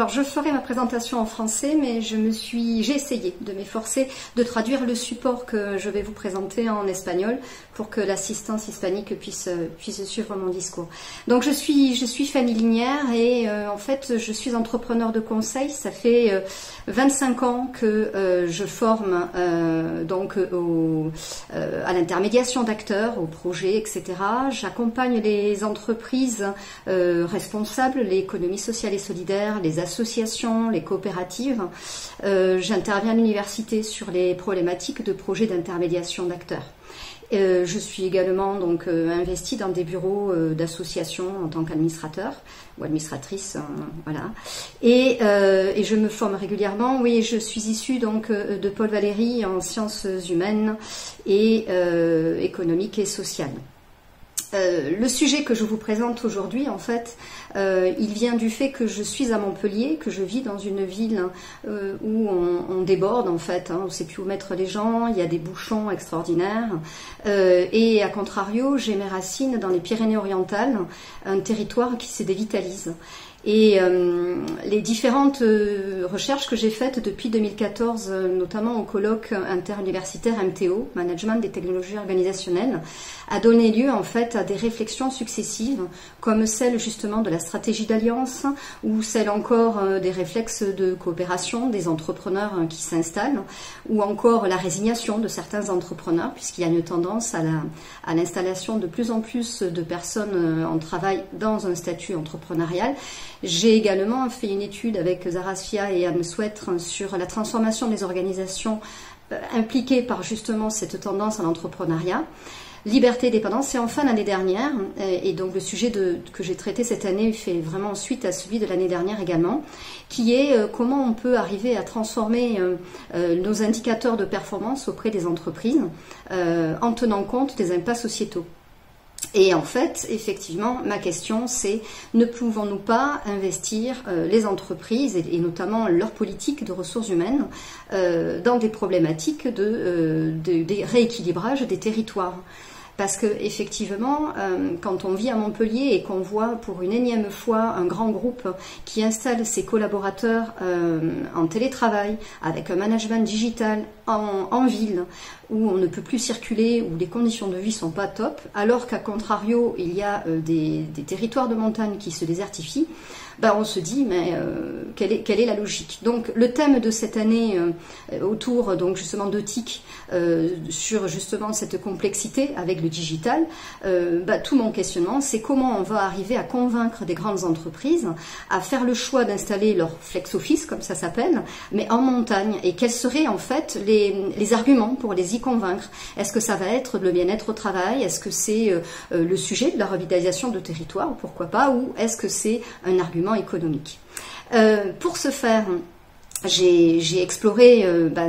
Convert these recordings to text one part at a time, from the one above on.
Alors je ferai ma présentation en français, mais j'ai essayé de m'efforcer de traduire le support que je vais vous présenter en espagnol pour que l'assistance hispanique puisse suivre mon discours. Donc je suis Fanny Linière et en fait je suis entrepreneur de conseil. Ça fait 25 ans que je forme à l'intermédiation d'acteurs, aux projets, etc. J'accompagne les entreprises responsables, l'économie sociale et solidaire, les associations, les coopératives. J'interviens à l'université sur les problématiques de projets d'intermédiation d'acteurs. Je suis également investie dans des bureaux d'associations en tant qu'administrateur ou administratrice, voilà. Et je me forme régulièrement. Oui, je suis issue de Paul Valéry en sciences humaines et économiques et sociales. Le sujet que je vous présente aujourd'hui, en fait, il vient du fait que je suis à Montpellier, que je vis dans une ville où on déborde, en fait, on ne sait plus où mettre les gens, il y a des bouchons extraordinaires. Et à contrario, j'ai mes racines dans les Pyrénées-Orientales, un territoire qui se dévitalise. Et les différentes recherches que j'ai faites depuis 2014, notamment au colloque interuniversitaire MTO, Management des technologies organisationnelles, a donné lieu en fait à des réflexions successives, comme celle justement de la stratégie d'alliance, ou celle encore des réflexes de coopération des entrepreneurs qui s'installent, ou encore la résignation de certains entrepreneurs, puisqu'il y a une tendance à l'installation de plus en plus de personnes en travail dans un statut entrepreneurial. J'ai également fait une étude avec Zara Sfia et Anne Souetre sur la transformation des organisations impliquées par justement cette tendance à l'entrepreneuriat. Liberté et dépendance, et enfin l'année dernière, et donc le sujet que j'ai traité cette année fait vraiment suite à celui de l'année dernière également, qui est comment on peut arriver à transformer nos indicateurs de performance auprès des entreprises en tenant compte des impacts sociétaux. Et en fait, effectivement, ma question c'est, ne pouvons-nous pas investir les entreprises et notamment leur politique de ressources humaines dans des problématiques des rééquilibrages des territoires ? Parce que effectivement, quand on vit à Montpellier et qu'on voit pour une énième fois un grand groupe qui installe ses collaborateurs en télétravail, avec un management digital en ville, où on ne peut plus circuler, où les conditions de vie sont pas top, alors qu'à contrario, il y a des territoires de montagne qui se désertifient, on se dit, mais quelle est la logique? Donc le thème de cette année autour justement de TIC, sur justement cette complexité avec le digital, tout mon questionnement, c'est comment on va arriver à convaincre des grandes entreprises à faire le choix d'installer leur flex office, comme ça s'appelle, mais en montagne, et quels seraient en fait les arguments pour les y convaincre? Est-ce que ça va être le bien-être au travail? Est-ce que c'est le sujet de la revitalisation de territoire, pourquoi pas? Ou est-ce que c'est un argument économique? Pour ce faire, j'ai exploré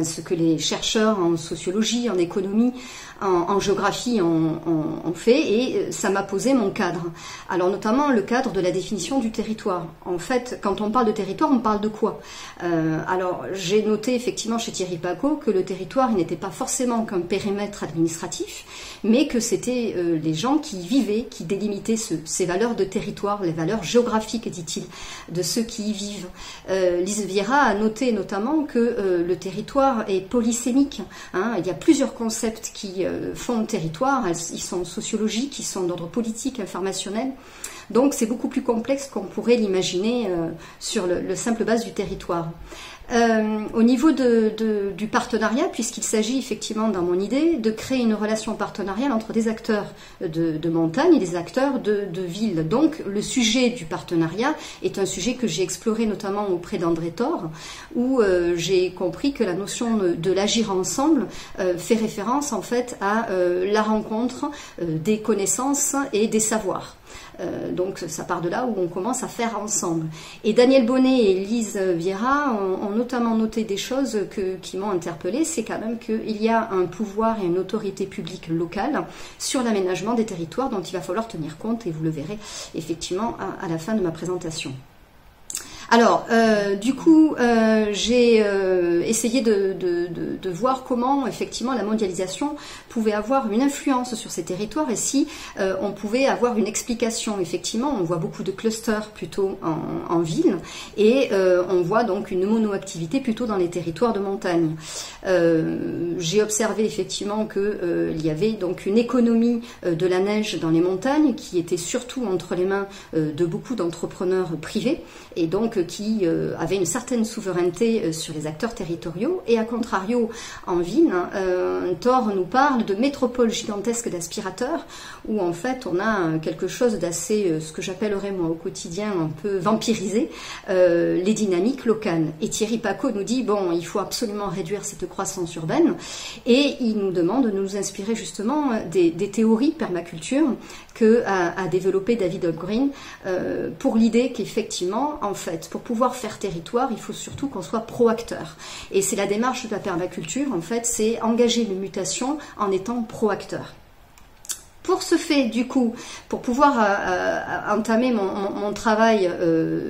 ce que les chercheurs en sociologie, en économie, en géographie ont fait, et ça m'a posé mon cadre. Alors notamment le cadre de la définition du territoire. En fait, quand on parle de territoire, on parle de quoi? Alors j'ai noté effectivement chez Thierry Pacaud que le territoire n'était pas forcément qu'un périmètre administratif, mais que c'était les gens qui y vivaient, qui délimitaient ces valeurs de territoire, les valeurs géographiques, dit-il, de ceux qui y vivent. Lise Vieira a noté notamment que le territoire est polysémique. Il y a plusieurs concepts qui font le territoire, ils sont sociologiques, ils sont d'ordre politique, informationnel. Donc c'est beaucoup plus complexe qu'on pourrait l'imaginer sur le simple base du territoire. Au niveau du partenariat, puisqu'il s'agit effectivement, dans mon idée, de créer une relation partenariale entre des acteurs de montagne et des acteurs de ville. Donc le sujet du partenariat est un sujet que j'ai exploré notamment auprès d'André Thor, où j'ai compris que la notion de l'agir ensemble fait référence en fait à la rencontre des connaissances et des savoirs. Donc ça part de là où on commence à faire ensemble. Et Daniel Bonnet et Lise Vieira ont notamment noté des choses qui m'ont interpellée. C'est quand même qu'il y a un pouvoir et une autorité publique locale sur l'aménagement des territoires dont il va falloir tenir compte, et vous le verrez effectivement à la fin de ma présentation. Alors, du coup, j'ai essayé de voir comment, effectivement, la mondialisation pouvait avoir une influence sur ces territoires et si on pouvait avoir une explication. Effectivement, on voit beaucoup de clusters plutôt en ville et on voit donc une monoactivité plutôt dans les territoires de montagne. J'ai observé effectivement qu'il y avait donc une économie de la neige dans les montagnes qui était surtout entre les mains de beaucoup d'entrepreneurs privés et donc qui avait une certaine souveraineté sur les acteurs territoriaux. Et à contrario, en ville, Thor nous parle de métropoles gigantesques d'aspirateurs, où en fait on a quelque chose d'assez, ce que j'appellerais moi au quotidien, un peu vampirisé, les dynamiques locales. Et Thierry Pacaud nous dit, bon, il faut absolument réduire cette croissance urbaine, et il nous demande de nous inspirer justement des théories permaculture que a développé David Hockgreen pour l'idée qu'effectivement, en fait, pour pouvoir faire territoire, il faut surtout qu'on soit proacteur. Et c'est la démarche de la permaculture, en fait, c'est engager une mutation en étant proacteur. Pour ce fait, du coup, pour pouvoir entamer mon travail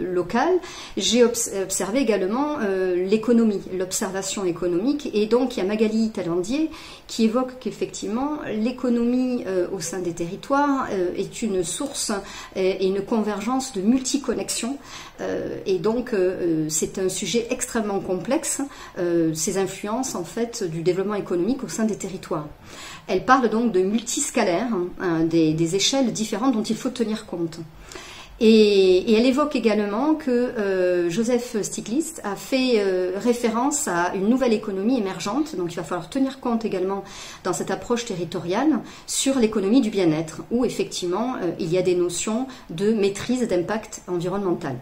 local, j'ai observé également l'économie, l'observation économique. Et donc, il y a Magali Talandier qui évoque qu'effectivement, l'économie au sein des territoires est une source et une convergence de multiconnexions. Et donc, c'est un sujet extrêmement complexe, ces influences, en fait, du développement économique au sein des territoires. Elle parle donc de multiscalaire, des échelles différentes dont il faut tenir compte. Et elle évoque également que Joseph Stiglitz a fait référence à une nouvelle économie émergente, donc il va falloir tenir compte également dans cette approche territoriale sur l'économie du bien-être, où effectivement il y a des notions de maîtrise d'impact environnemental.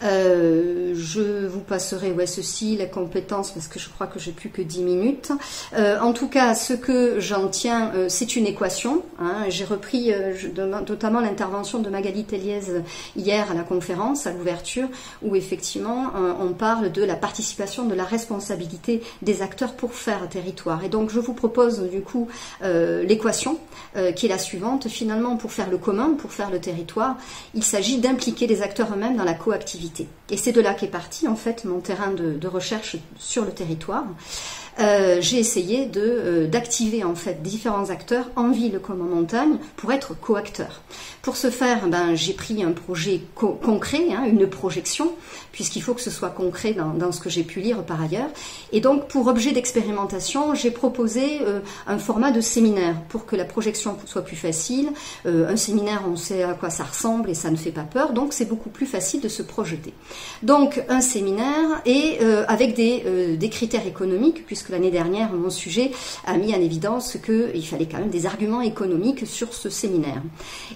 Je vous passerai ceci, la compétence, parce que je crois que j'ai plus que 10 minutes. En tout cas, ce que j'en tiens, c'est une équation. J'ai repris notamment l'intervention de Magali Telliez hier à la conférence, à l'ouverture, où effectivement on parle de la participation, de la responsabilité des acteurs pour faire un territoire. Et donc je vous propose du coup l'équation qui est la suivante. Finalement, pour faire le commun, pour faire le territoire, il s'agit d'impliquer les acteurs eux-mêmes dans la coactivité. Et c'est de là qu'est parti en fait mon terrain de recherche sur le territoire. J'ai essayé d'activer en fait différents acteurs en ville comme en montagne pour être coacteurs. Pour ce faire, j'ai pris un projet concret, une projection, puisqu'il faut que ce soit concret dans ce que j'ai pu lire par ailleurs. Et donc, pour objet d'expérimentation, j'ai proposé un format de séminaire pour que la projection soit plus facile. Un séminaire, on sait à quoi ça ressemble et ça ne fait pas peur, donc c'est beaucoup plus facile de se projeter. Donc, un séminaire et avec des critères économiques, puisque l'année dernière, mon sujet a mis en évidence qu'il fallait quand même des arguments économiques sur ce séminaire.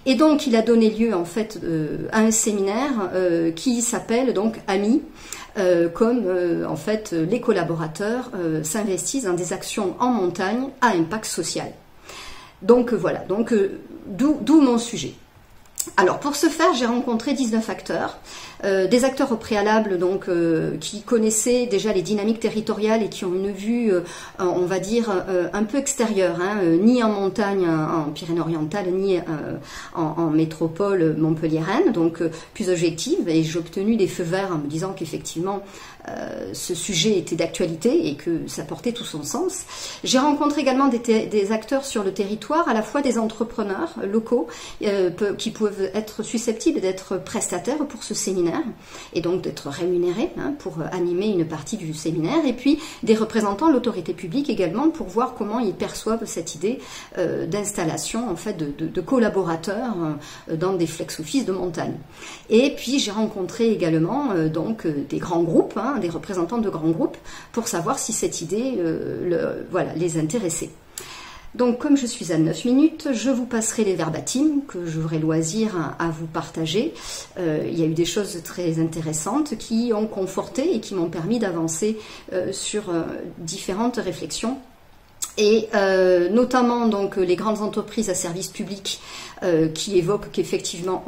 Et donc, il a donné lieu en fait à un séminaire qui s'appelle donc AMI, comme en fait les collaborateurs s'investissent dans des actions en montagne à impact social. Donc voilà, donc d'où mon sujet. Alors pour ce faire, j'ai rencontré 19 acteurs, des acteurs au préalable donc qui connaissaient déjà les dynamiques territoriales et qui ont une vue, on va dire, un peu extérieure, ni en montagne, en Pyrénées-Orientales, ni en métropole montpelliéraine, donc plus objective. Et j'ai obtenu des feux verts en me disant qu'effectivement ce sujet était d'actualité et que ça portait tout son sens. J'ai rencontré également des acteurs sur le territoire, à la fois des entrepreneurs locaux qui peuvent être susceptibles d'être prestataires pour ce séminaire et donc d'être rémunérés pour animer une partie du séminaire, et puis des représentants de l'autorité publique également pour voir comment ils perçoivent cette idée d'installation en fait de collaborateurs dans des flex-office de montagne. Et puis j'ai rencontré également donc des grands groupes, des représentants de grands groupes, pour savoir si cette idée les intéressait. Donc comme je suis à 9 minutes, je vous passerai les verbatims que j'aurai loisir à vous partager. Il y a eu des choses très intéressantes qui ont conforté et qui m'ont permis d'avancer sur différentes réflexions. Et notamment donc les grandes entreprises à service public qui évoquent qu'effectivement,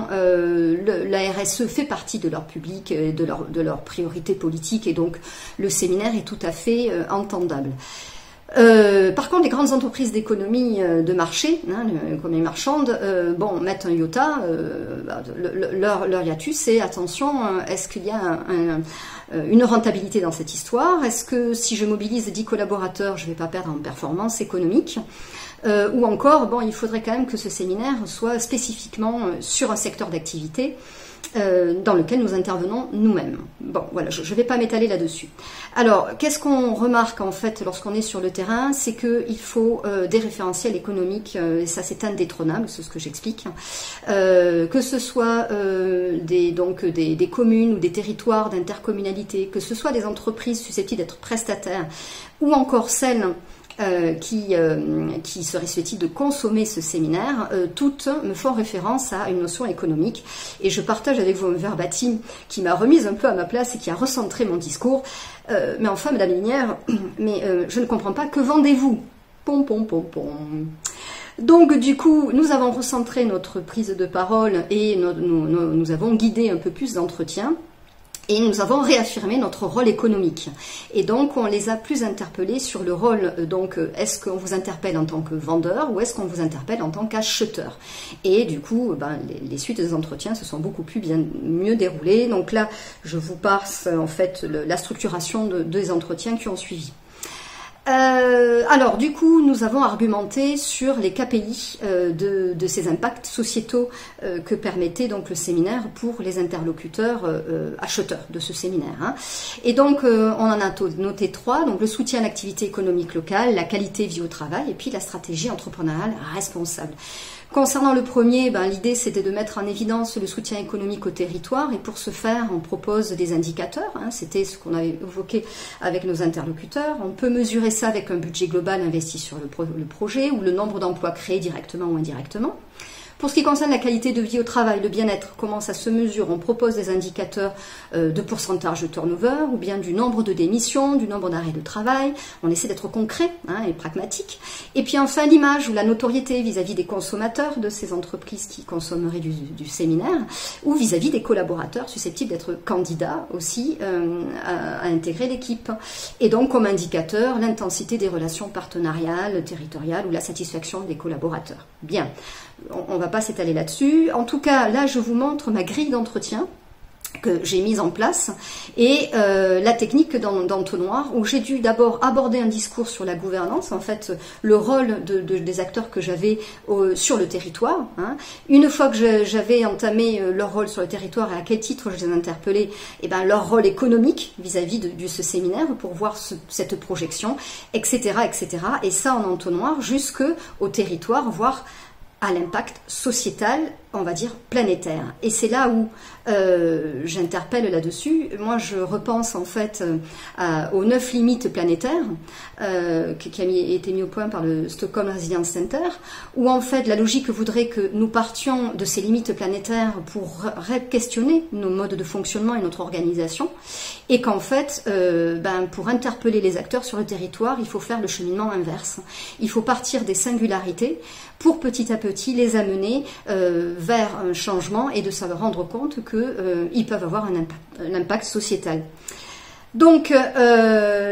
la RSE fait partie de leur public, de leur priorité politique, et donc le séminaire est tout à fait entendable. Par contre, les grandes entreprises d'économie de marché, hein, l'économie marchande, bon, mettent un iota. Leur hiatus, c'est attention, est-ce qu'il y a une rentabilité dans cette histoire? Est-ce que si je mobilise 10 collaborateurs, je ne vais pas perdre en performance économique? Ou encore, bon, il faudrait quand même que ce séminaire soit spécifiquement sur un secteur d'activité dans lequel nous intervenons nous-mêmes. Bon, voilà, je ne vais pas m'étaler là-dessus. Alors, qu'est-ce qu'on remarque en fait lorsqu'on est sur le terrain? C'est qu'il faut des référentiels économiques, et ça c'est indétrônable, c'est ce que j'explique, que ce soit des communes ou des territoires d'intercommunalité, que ce soit des entreprises susceptibles d'être prestataires, ou encore celles qui seraient susceptibles de consommer ce séminaire, toutes me font référence à une notion économique. Et je partage avec vous un verbatim qui m'a remise un peu à ma place et qui a recentré mon discours. Mais enfin, Madame Linière, je ne comprends pas, que vendez-vous? Pom, pom, pom, pom. Donc du coup, nous avons recentré notre prise de parole et nous avons guidé un peu plus d'entretien. Et nous avons réaffirmé notre rôle économique. Et donc, on les a plus interpellés sur le rôle, donc, est-ce qu'on vous interpelle en tant que vendeur ou est-ce qu'on vous interpelle en tant qu'acheteur? Et du coup, les suites des entretiens se sont beaucoup mieux déroulées. Donc là, je vous passe en fait la structuration des entretiens qui ont suivi. Alors, du coup, nous avons argumenté sur les KPI de ces impacts sociétaux que permettait donc le séminaire pour les interlocuteurs acheteurs de ce séminaire. Hein. Et donc, on en a noté 3, donc le soutien à l'activité économique locale, la qualité de vie au travail et puis la stratégie entrepreneuriale responsable. Concernant le premier, l'idée c'était de mettre en évidence le soutien économique au territoire et pour ce faire, on propose des indicateurs. Hein, c'était ce qu'on avait évoqué avec nos interlocuteurs. On peut mesurer ça avec un budget global investi sur le projet ou le nombre d'emplois créés directement ou indirectement. Pour ce qui concerne la qualité de vie au travail, le bien-être, comment ça se mesure? On propose des indicateurs de pourcentage de turnover ou bien du nombre de démissions, du nombre d'arrêts de travail. On essaie d'être concret et pragmatique. Et puis enfin l'image ou la notoriété vis-à-vis des consommateurs de ces entreprises qui consommeraient du séminaire ou vis-à-vis des collaborateurs susceptibles d'être candidats aussi à intégrer l'équipe. Et donc comme indicateur, l'intensité des relations partenariales, territoriales ou la satisfaction des collaborateurs. Bien. On ne va pas s'étaler là-dessus. En tout cas, là, je vous montre ma grille d'entretien que j'ai mise en place et la technique d'entonnoir où j'ai dû d'abord aborder un discours sur la gouvernance, en fait, le rôle des acteurs que j'avais sur le territoire. Hein. Une fois que j'avais entamé leur rôle sur le territoire et à quel titre je les interpellais, leur rôle économique vis-à-vis de ce séminaire pour voir cette projection, etc., etc. Et ça en entonnoir jusqu'au territoire, voire à l'impact sociétal, on va dire planétaire. Et c'est là où j'interpelle là-dessus. Moi, je repense en fait aux 9 limites planétaires qui a été mis au point par le Stockholm Resilience Center, où en fait la logique voudrait que nous partions de ces limites planétaires pour questionner nos modes de fonctionnement et notre organisation, et qu'en fait, pour interpeller les acteurs sur le territoire, il faut faire le cheminement inverse. Il faut partir des singularités pour petit à petit les amener vers un changement et de se rendre compte qu'ils peuvent avoir un impact sociétal. Donc,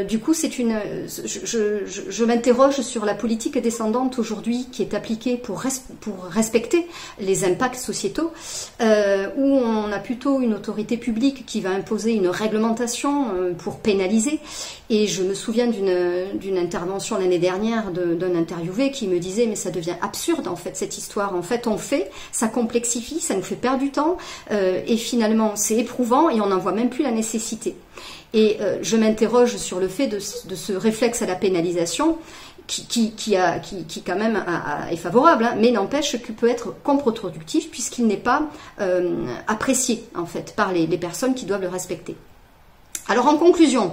du coup, je m'interroge sur la politique descendante aujourd'hui qui est appliquée pour respecter les impacts sociétaux, où on a plutôt une autorité publique qui va imposer une réglementation pour pénaliser. Et je me souviens d'une intervention l'année dernière d'un interviewé qui me disait « mais ça devient absurde en fait cette histoire. En fait, on fait, ça complexifie, ça nous fait perdre du temps et finalement c'est éprouvant et on n'en voit même plus la nécessité. » Et je m'interroge sur le fait de ce réflexe à la pénalisation qui quand même est favorable, hein, mais n'empêche qu'il peut être contre-productif puisqu'il n'est pas apprécié en fait par les personnes qui doivent le respecter. Alors en conclusion,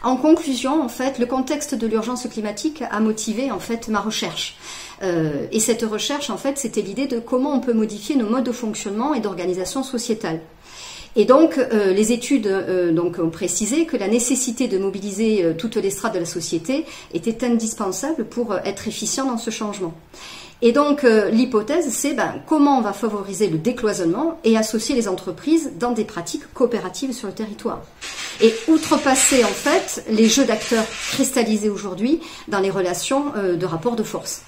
en fait, le contexte de l'urgence climatique a motivé en fait ma recherche. Et cette recherche, en fait, c'était l'idée de comment on peut modifier nos modes de fonctionnement et d'organisation sociétale. Et donc, les études ont précisé que la nécessité de mobiliser toutes les strates de la société était indispensable pour être efficient dans ce changement. Et donc, l'hypothèse, c'est comment on va favoriser le décloisonnement et associer les entreprises dans des pratiques coopératives sur le territoire. et outrepasser en fait les jeux d'acteurs cristallisés aujourd'hui dans les relations de rapport de force.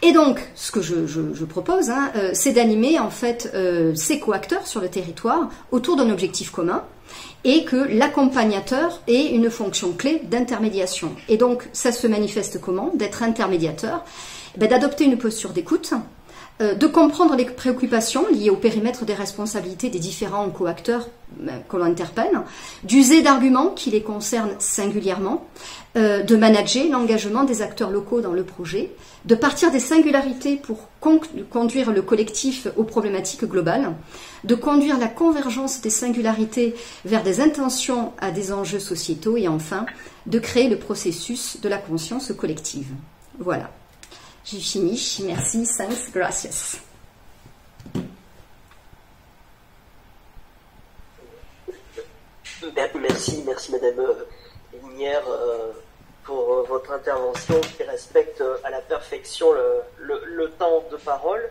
Et donc, ce que je propose, c'est d'animer en fait ces coacteurs sur le territoire autour d'un objectif commun, et que l'accompagnateur ait une fonction clé d'intermédiation. Et donc, ça se manifeste comment? D'être intermédiateur, d'adopter une posture d'écoute, de comprendre les préoccupations liées au périmètre des responsabilités des différents coacteurs que l'on interpelle, d'user d'arguments qui les concernent singulièrement, de manager l'engagement des acteurs locaux dans le projet, de partir des singularités pour conduire le collectif aux problématiques globales, de conduire la convergence des singularités vers des intentions à des enjeux sociétaux et enfin, de créer le processus de la conscience collective. Voilà. J'ai fini. Merci. Thanks. Gracias. Merci Madame Linière pour votre intervention qui respecte à la perfection le temps de parole.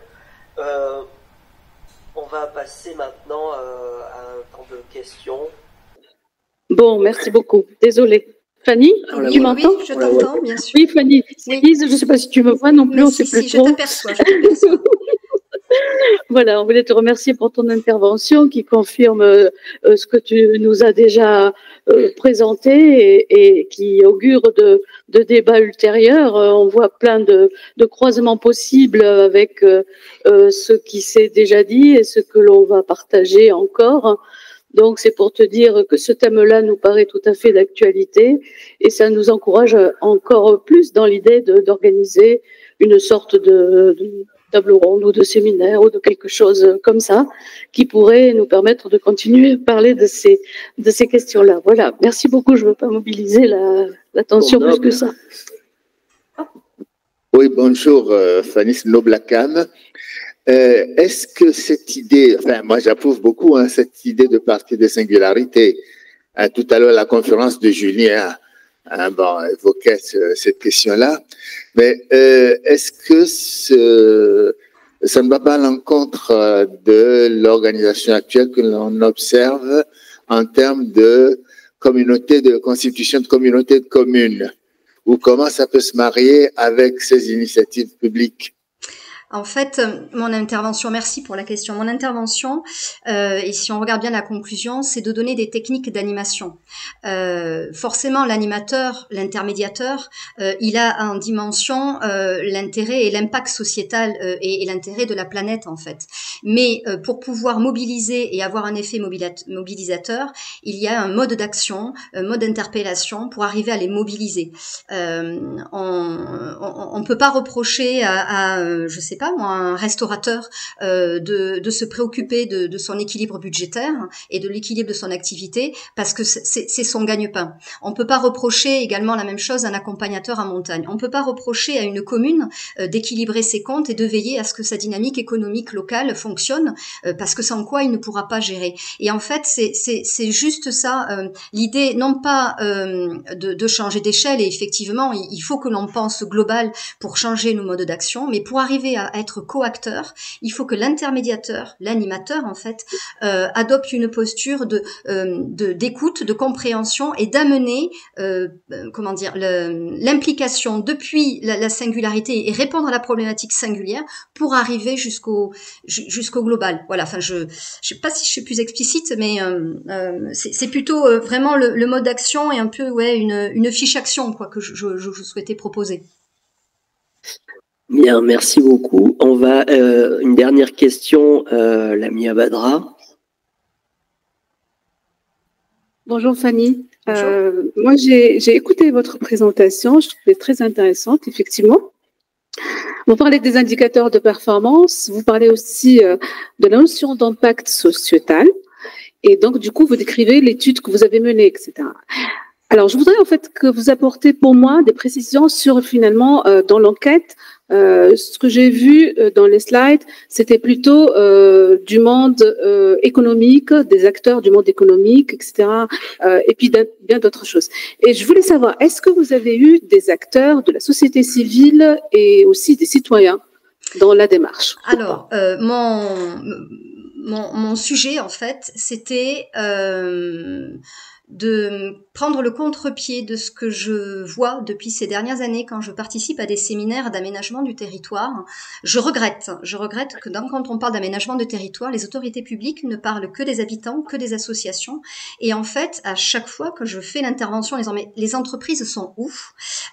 On va passer maintenant à un temps de questions. Bon, merci beaucoup. Désolée. Fanny, tu m'entends? Oui, je t'entends, bien sûr. Oui, Fanny. Oui. Lise, je ne sais pas si tu me vois non plus, mais on ne sait plus si, trop. Je t'aperçois. Voilà, on voulait te remercier pour ton intervention qui confirme ce que tu nous as déjà présenté et qui augure de débats ultérieurs. On voit plein de croisements possibles avec ce qui s'est déjà dit et ce que l'on va partager encore. Donc, c'est pour te dire que ce thème-là nous paraît tout à fait d'actualité et ça nous encourage encore plus dans l'idée d'organiser une sorte de table ronde ou de séminaire ou de quelque chose comme ça qui pourrait nous permettre de continuer à parler de ces questions-là. Voilà. Merci beaucoup. Je ne veux pas mobiliser l'attention plus que ça. Oui, bonjour, Fanny Noblakam. Est-ce que cette idée, enfin, moi j'approuve beaucoup cette idée de partir des singularités. Tout à l'heure, la conférence de Julien évoquait cette question-là. Mais est-ce que ça ne va pas à l'encontre de l'organisation actuelle que l'on observe en termes de communauté, de constitution de communautés de communes? Ou comment ça peut se marier avec ces initiatives publiques? En fait, mon intervention, merci pour la question. Mon intervention, et si on regarde bien la conclusion, c'est de donner des techniques d'animation. Forcément, l'animateur, l'intermédiateur, il a en dimension l'intérêt et l'impact sociétal et l'intérêt de la planète en fait. Mais pour pouvoir mobiliser et avoir un effet mobilisateur, il y a un mode d'action, un mode d'interpellation pour arriver à les mobiliser. On peut pas reprocher je sais pas moi, un restaurateur de se préoccuper de son équilibre budgétaire et de l'équilibre de son activité parce que c'est son gagne-pain. On peut pas reprocher également la même chose à un accompagnateur en montagne. On peut pas reprocher à une commune d'équilibrer ses comptes et de veiller à ce que sa dynamique économique locale fonctionne parce que sans quoi il ne pourra pas gérer. Et en fait, c'est juste ça, l'idée non pas de changer d'échelle et effectivement, il faut que l'on pense global pour changer nos modes d'action, mais pour arriver à être coacteur, il faut que l'intermédiateur, l'animateur en fait, adopte une posture d'écoute, de compréhension et d'amener, l'implication depuis la singularité et répondre à la problématique singulière pour arriver jusqu'au global. Voilà. Enfin, je sais pas si je suis plus explicite, mais c'est plutôt vraiment le mode d'action et un peu une fiche action quoi que je souhaitais proposer. Bien, merci beaucoup. On va une dernière question, Lamia Badra. Bonjour Fanny. Moi j'ai écouté votre présentation, je trouvais très intéressante effectivement. Vous parlez des indicateurs de performance, vous parlez aussi de la notion d'impact sociétal et donc du coup vous décrivez l'étude que vous avez menée, etc. Alors, je voudrais en fait que vous apportez pour moi des précisions sur finalement dans l'enquête. Ce que j'ai vu dans les slides, c'était plutôt du monde économique, des acteurs du monde économique, etc. Et puis bien d'autres choses. Et je voulais savoir, est-ce que vous avez eu des acteurs de la société civile et aussi des citoyens dans la démarche? Alors, mon sujet en fait, c'était de prendre le contre-pied de ce que je vois depuis ces dernières années quand je participe à des séminaires d'aménagement du territoire. Je regrette que quand on parle d'aménagement de territoire, les autorités publiques ne parlent que des habitants, que des associations. Et en fait, à chaque fois que je fais l'intervention, les entreprises sont où?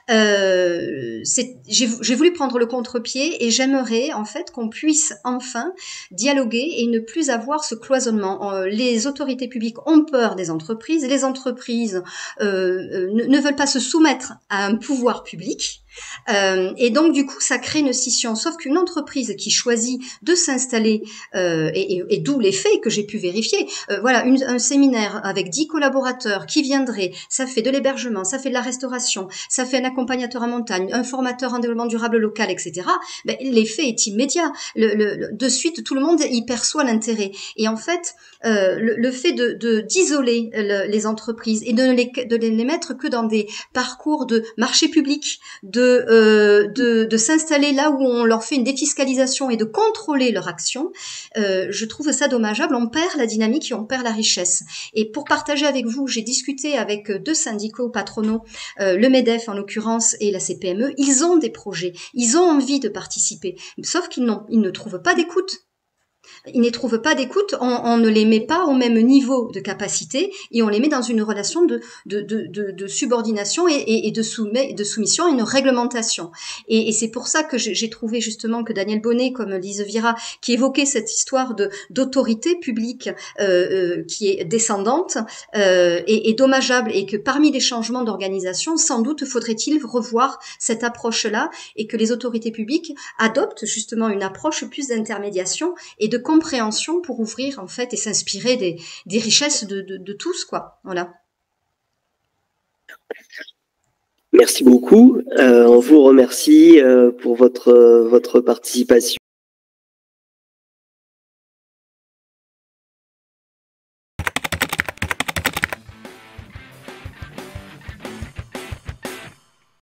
J'ai voulu prendre le contre-pied et j'aimerais en fait qu'on puisse enfin dialoguer et ne plus avoir ce cloisonnement. Les autorités publiques ont peur des entreprises, les entreprises ne veulent pas se soumettre à un pouvoir public. Et donc du coup ça crée une scission, sauf qu'une entreprise qui choisit de s'installer et d'où les faits que j'ai pu vérifier, voilà, un séminaire avec 10 collaborateurs qui viendraient, ça fait de l'hébergement, ça fait de la restauration, ça fait un accompagnateur en montagne, un formateur en développement durable local, etc. Ben, l'effet est immédiat, de suite tout le monde y perçoit l'intérêt. Et en fait le fait d'isoler les entreprises et de les mettre que dans des parcours de marché public, de s'installer là où on leur fait une défiscalisation et de contrôler leur action, je trouve ça dommageable. On perd la dynamique et on perd la richesse. Et pour partager avec vous, j'ai discuté avec 2 syndicats patronaux, le MEDEF en l'occurrence et la CPME. Ils ont des projets, ils ont envie de participer, sauf qu'ils ne trouvent pas d'écoute. Ils ne trouvent pas d'écoute, on ne les met pas au même niveau de capacité et on les met dans une relation de subordination et de soumission à une réglementation. Et c'est pour ça que j'ai trouvé justement que Daniel Bonnet, comme Lise Vira, qui évoquait cette histoire d'autorité publique qui est descendante, est dommageable, et que parmi les changements d'organisation, sans doute faudrait-il revoir cette approche-là et que les autorités publiques adoptent justement une approche plus d'intermédiation et de compréhension pour ouvrir en fait et s'inspirer des richesses de tous, quoi. Voilà. Merci beaucoup. On vous remercie pour votre participation.